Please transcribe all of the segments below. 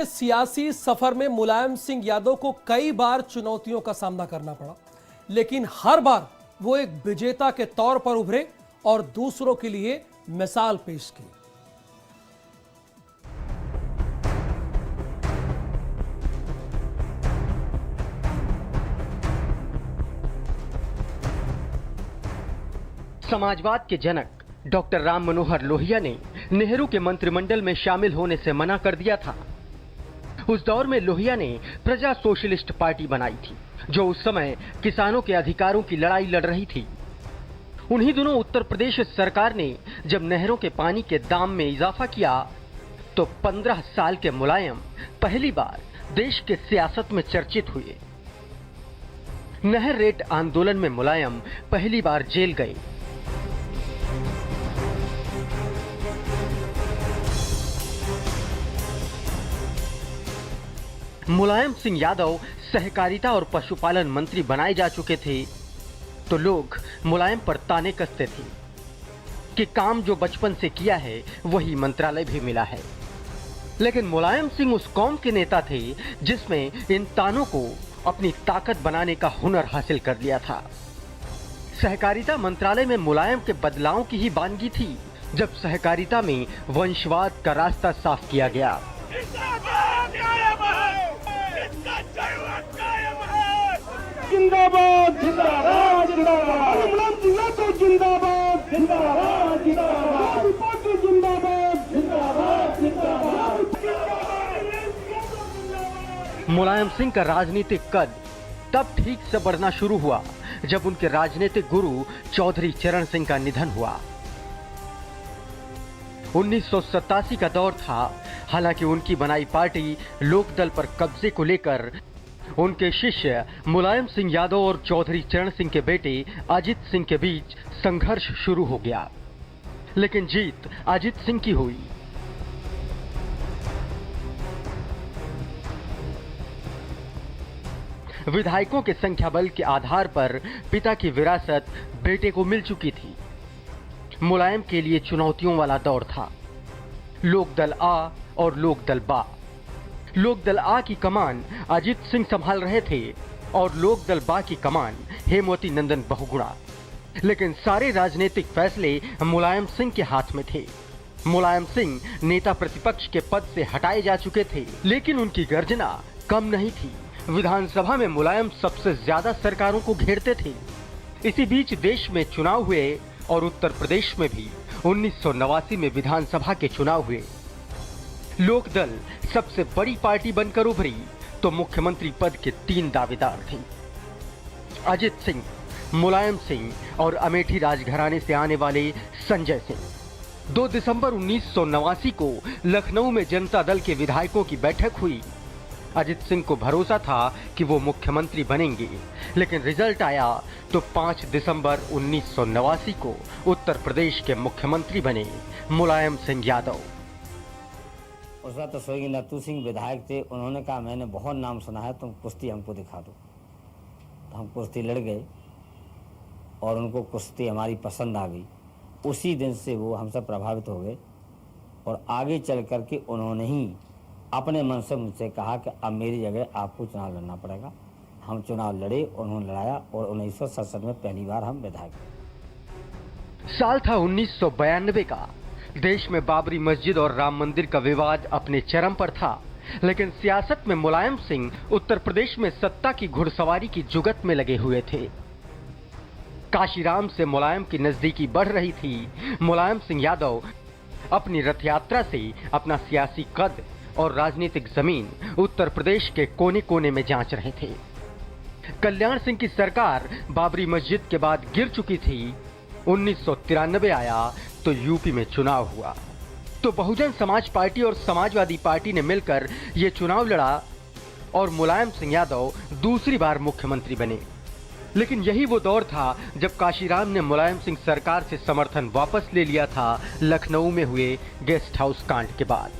सियासी सफर में मुलायम सिंह यादव को कई बार चुनौतियों का सामना करना पड़ा, लेकिन हर बार वो एक विजेता के तौर पर उभरे और दूसरों के लिए मिसाल पेश की। समाजवाद के जनक डॉक्टर राम मनोहर लोहिया ने नेहरू के मंत्रिमंडल में शामिल होने से मना कर दिया था। उस दौर में लोहिया ने प्रजा सोशलिस्ट पार्टी बनाई थी, जो उस समय किसानों के अधिकारों की लड़ाई लड़ रही थी। उन्हीं दिनों उत्तर प्रदेश सरकार ने जब नहरों के पानी के दाम में इजाफा किया, तो 15 साल के मुलायम पहली बार देश के सियासत में चर्चित हुए। नहर रेट आंदोलन में मुलायम पहली बार जेल गए। मुलायम सिंह यादव सहकारिता और पशुपालन मंत्री बनाए जा चुके थे, तो लोग मुलायम पर ताने कसते थे कि काम जो बचपन से किया है वही मंत्रालय भी मिला है। लेकिन मुलायम सिंह उस कौम के नेता थे जिसमें इन तानों को अपनी ताकत बनाने का हुनर हासिल कर लिया था। सहकारिता मंत्रालय में मुलायम के बदलाव की ही बानगी थी, जब सहकारिता में वंशवाद का रास्ता साफ किया गया। जिंदाबाद जिंदाबाद जिंदाबाद मुलायम सिंह यादव जिंदाबाद जिंदाबाद जिंदाबाद जिंदाबाद जिंदाबाद जिंदाबाद। मुलायम सिंह का राजनीतिक कद तब ठीक से बढ़ना शुरू हुआ जब उनके राजनीतिक गुरु चौधरी चरण सिंह का निधन हुआ। 1987 का दौर था। हालांकि उनकी बनाई पार्टी लोकदल पर कब्जे को लेकर उनके शिष्य मुलायम सिंह यादव और चौधरी चरण सिंह के बेटे अजित सिंह के बीच संघर्ष शुरू हो गया, लेकिन जीत अजित सिंह की हुई। विधायकों के संख्या बल के आधार पर पिता की विरासत बेटे को मिल चुकी थी। मुलायम के लिए चुनौतियों वाला दौर था। लोकदल आ और लोकदल बा। लोकदल आ की कमान अजित सिंह संभाल रहे थे और लोकदल बा की कमान हेमवती नंदन बहुगुणा। लेकिन सारे राजनीतिक फैसले मुलायम सिंह के हाथ में थे। मुलायम सिंह नेता प्रतिपक्ष के पद से हटाए जा चुके थे, लेकिन उनकी गर्जना कम नहीं थी। विधानसभा में मुलायम सबसे ज्यादा सरकारों को घेरते थे। इसी बीच देश में चुनाव हुए और उत्तर प्रदेश में भी 1989 में विधानसभा के चुनाव हुए। लोकदल सबसे बड़ी पार्टी बनकर उभरी तो मुख्यमंत्री पद के 3 दावेदार थे, अजित सिंह, मुलायम सिंह और अमेठी राजघराने से आने वाले संजय सिंह। 2 दिसंबर 1989 को लखनऊ में जनता दल के विधायकों की बैठक हुई। अजित सिंह को भरोसा था कि वो मुख्यमंत्री बनेंगे, लेकिन रिजल्ट आया तो 5 दिसंबर 1989 को उत्तर प्रदेश के मुख्यमंत्री बने मुलायम सिंह यादव। उस वक्त स्वर्गीय नत्थू सिंह विधायक थे। उन्होंने कहा मैंने बहुत नाम सुना है, तुम कुश्ती हमको दिखा दो। तो हम कुश्ती लड़ गए और उनको कुश्ती हमारी पसंद आ गई। उसी दिन से वो हमसे प्रभावित हो गए और आगे चल कर के उन्होंने ही अपने मन से मुझसे कहा कि अब मेरी जगह आपको चुनाव लड़ना पड़ेगा। हम चुनाव लड़े, उन्होंने लड़ाया और 1967 में पहली बार हम विधायक। साल था 1992 का। देश में बाबरी मस्जिद और राम मंदिर का विवाद अपने चरम पर था, लेकिन सियासत में मुलायम सिंह उत्तर प्रदेश में सत्ता की घुड़सवारी की जुगत में लगे हुए थे। काशीराम से मुलायम की नजदीकी बढ़ रही थी। मुलायम सिंह यादव अपनी रथ यात्रा से अपना सियासी कद और राजनीतिक जमीन उत्तर प्रदेश के कोने कोने में जांच रहे थे। कल्याण सिंह की सरकार बाबरी मस्जिद के बाद गिर चुकी थी। 1993 आया तो यूपी में चुनाव हुआ, तो बहुजन समाज पार्टी और समाजवादी पार्टी ने मिलकर ये चुनाव लड़ा और मुलायम सिंह यादव दूसरी बार मुख्यमंत्री बने। लेकिन यही वो दौर था जब काशीराम ने मुलायम सिंह सरकार से समर्थन वापस ले लिया था, लखनऊ में हुए गेस्ट हाउस कांड के बाद।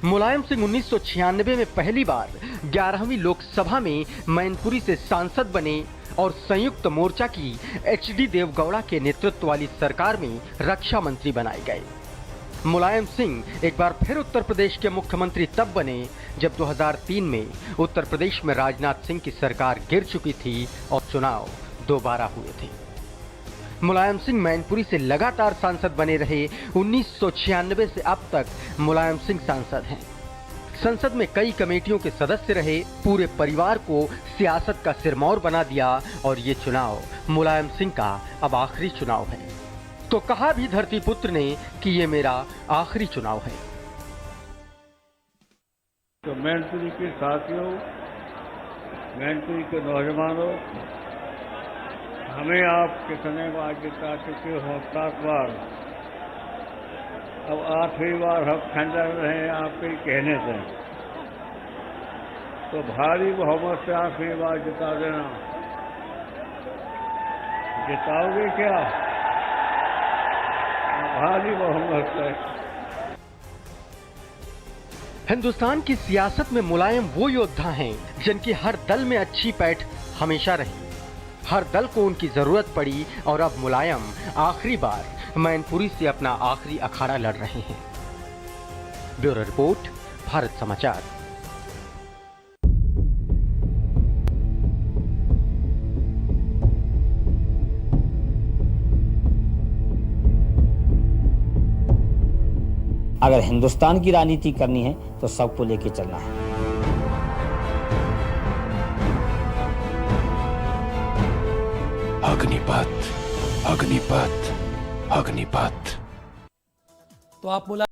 मुलायम सिंह 1996 में पहली बार 11वीं लोकसभा में मैनपुरी से सांसद बने और संयुक्त मोर्चा की HD देवगौड़ा के नेतृत्व वाली सरकार में रक्षा मंत्री बनाए गए। मुलायम सिंह एक बार फिर उत्तर प्रदेश के मुख्यमंत्री तब बने जब 2003 में उत्तर प्रदेश में राजनाथ सिंह की सरकार गिर चुकी थी और चुनाव दोबारा हुए थे। मुलायम सिंह मैनपुरी से लगातार सांसद बने रहे। 1996 से अब तक मुलायम सिंह सांसद हैं। संसद में कई कमेटियों के सदस्य रहे, पूरे परिवार को सियासत का सिरमौर बना दिया और ये चुनाव मुलायम सिंह का अब आखिरी चुनाव है। तो कहा भी धरती पुत्र ने कि ये मेरा आखिरी चुनाव है। तो मैनपुरी के साथियों, मैनपुरी के नौजवानों, हमें आप कितने बार जिता चुके हो, 7 बार, अब 8वीं बार हम खंडर रहे हैं आपके कहने से, तो भारी बहुमत से 8वीं बार जिता देना। जिताओगे क्या? भारी बहुमत से। हिंदुस्तान की सियासत में मुलायम वो योद्धा हैं जिनकी हर दल में अच्छी पैठ हमेशा रही। हर दल को उनकी जरूरत पड़ी और अब मुलायम आखिरी बार मैनपुरी से अपना आखिरी अखाड़ा लड़ रहे हैं। ब्यूरो रिपोर्ट, भारत समाचार। अगर हिंदुस्तान की राजनीति करनी है तो सबको लेके चलना है। अग्निपथ, अग्निपथ, अग्निपथ। तो आप मुलायम